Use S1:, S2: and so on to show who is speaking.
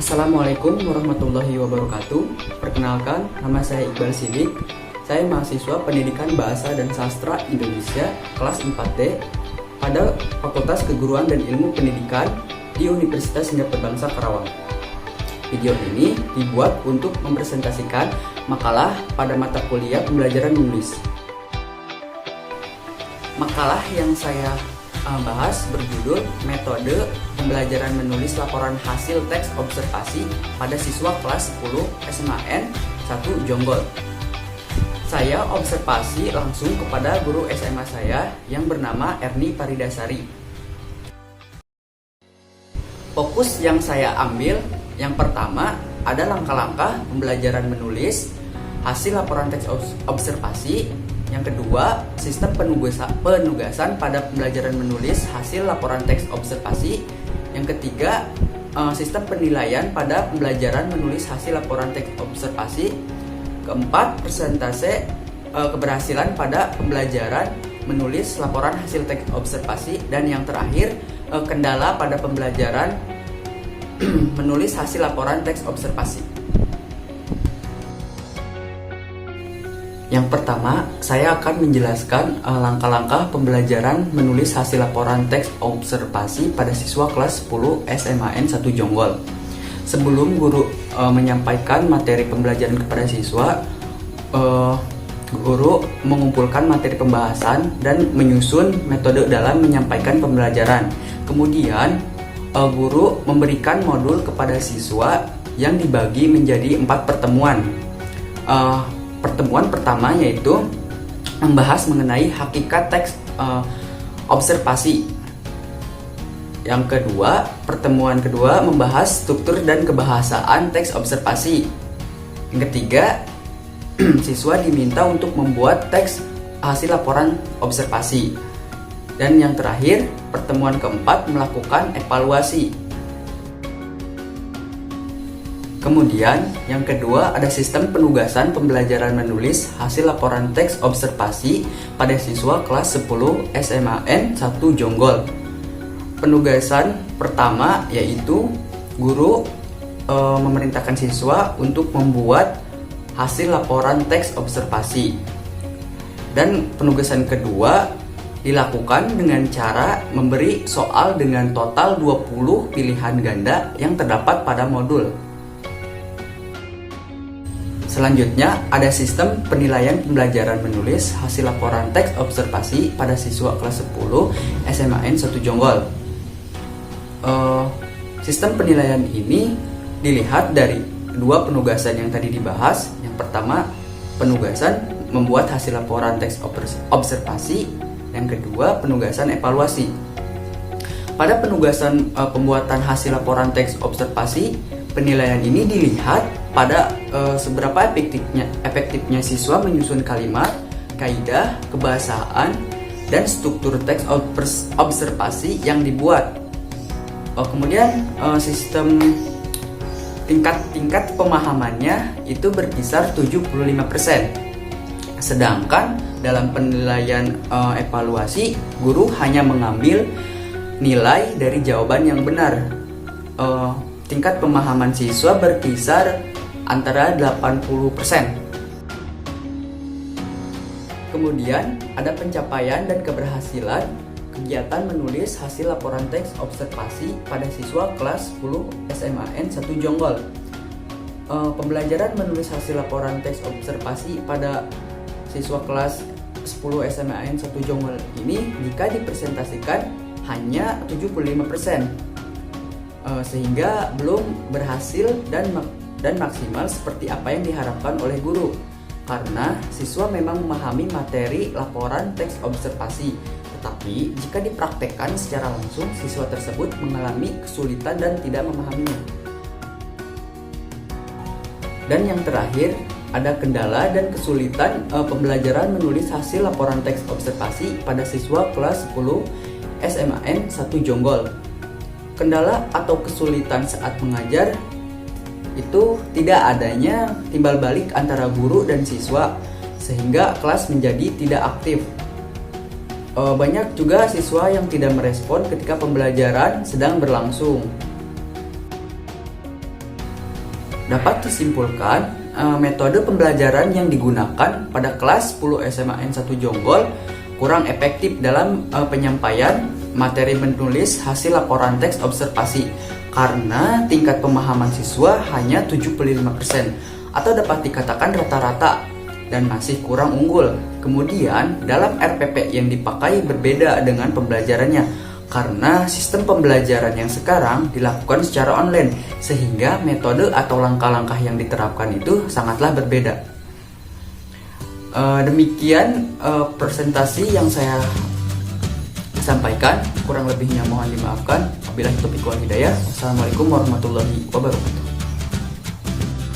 S1: Assalamualaikum warahmatullahi wabarakatuh. Perkenalkan, nama saya Iqbal Sidik. Saya mahasiswa Pendidikan Bahasa dan Sastra Indonesia kelas 4D pada Fakultas Keguruan dan Ilmu Pendidikan di Universitas Sunda Perbangsa Karawang. Video ini dibuat untuk mempresentasikan makalah pada mata kuliah pembelajaran menulis. Makalah yang saya bahas berjudul Metode Pembelajaran Menulis Laporan Hasil Teks Observasi pada Siswa Kelas 10 SMAN 1 Jonggol. Saya observasi langsung kepada guru SMA saya yang bernama Erni Paridasari. Fokus yang saya ambil yang pertama ada langkah-langkah pembelajaran menulis hasil laporan teks observasi. Yang kedua, sistem penugasan pada pembelajaran menulis hasil laporan teks observasi. Yang ketiga, sistem penilaian pada pembelajaran menulis hasil laporan teks observasi. Keempat, persentase keberhasilan pada pembelajaran menulis laporan hasil teks observasi. Dan yang terakhir, kendala pada pembelajaran menulis hasil laporan teks observasi. Yang pertama, saya akan menjelaskan langkah-langkah pembelajaran menulis hasil laporan teks observasi pada siswa kelas 10 SMAN 1 Jonggol. Sebelum guru menyampaikan materi pembelajaran kepada siswa, guru mengumpulkan materi pembahasan dan menyusun metode dalam menyampaikan pembelajaran. Kemudian, guru memberikan modul kepada siswa yang dibagi menjadi 4 pertemuan. Pertemuan pertama yaitu membahas mengenai hakikat teks observasi. Yang kedua, pertemuan kedua membahas struktur dan kebahasaan teks observasi. Yang ketiga, siswa diminta untuk membuat teks hasil laporan observasi. Dan yang terakhir, pertemuan keempat melakukan evaluasi. Kemudian, yang kedua ada sistem penugasan pembelajaran menulis hasil laporan teks observasi pada siswa kelas 10 SMAN 1 Jonggol. Penugasan pertama yaitu guru memerintahkan siswa untuk membuat hasil laporan teks observasi. Dan penugasan kedua dilakukan dengan cara memberi soal dengan total 20 pilihan ganda yang terdapat pada modul. Selanjutnya, ada sistem penilaian pembelajaran menulis hasil laporan teks observasi pada siswa kelas 10 SMAN 1 Jonggol. Sistem penilaian ini dilihat dari dua penugasan yang tadi dibahas. Yang pertama, penugasan membuat hasil laporan teks observasi. Yang kedua, penugasan evaluasi. Pada penugasan pembuatan hasil laporan teks observasi, penilaian ini dilihat pada seberapa efektifnya siswa menyusun kalimat, kaidah, kebahasaan, dan struktur teks observasi yang dibuat. Kemudian sistem tingkat pemahamannya itu berkisar 75%. Sedangkan dalam penilaian evaluasi, guru hanya mengambil nilai dari jawaban yang benar. Tingkat pemahaman siswa berkisar antara 80%. Kemudian ada pencapaian dan keberhasilan kegiatan menulis hasil laporan teks observasi pada siswa kelas 10 SMAN 1 Jonggol. Pembelajaran menulis hasil laporan teks observasi pada siswa kelas 10 SMAN 1 Jonggol ini jika dipresentasikan hanya 75%. Sehingga belum berhasil dan maksimal seperti apa yang diharapkan oleh guru, karena siswa memang memahami materi laporan teks observasi, tetapi jika dipraktekkan secara langsung siswa tersebut mengalami kesulitan dan tidak memahaminya. Dan yang terakhir ada kendala dan kesulitan pembelajaran menulis hasil laporan teks observasi pada siswa kelas 10 SMAN 1 Jonggol. Kendala atau kesulitan saat mengajar itu tidak adanya timbal balik antara guru dan siswa, sehingga kelas menjadi tidak aktif. Banyak juga siswa yang tidak merespon ketika pembelajaran sedang berlangsung. Dapat disimpulkan, metode pembelajaran yang digunakan pada kelas 10 SMAN 1 Jonggol kurang efektif dalam penyampaian materi menulis hasil laporan teks observasi karena tingkat pemahaman siswa hanya 75% atau dapat dikatakan rata-rata dan masih kurang unggul. Kemudian dalam RPP yang dipakai berbeda dengan pembelajarannya karena sistem pembelajaran yang sekarang dilakukan secara online sehingga metode atau langkah-langkah yang diterapkan itu sangatlah berbeda. Demikian presentasi yang saya sampaikan, kurang lebihnya mohon dimaafkan. Wabillahi taufiq wal hidayah. Wassalamualaikum warahmatullahi wabarakatuh.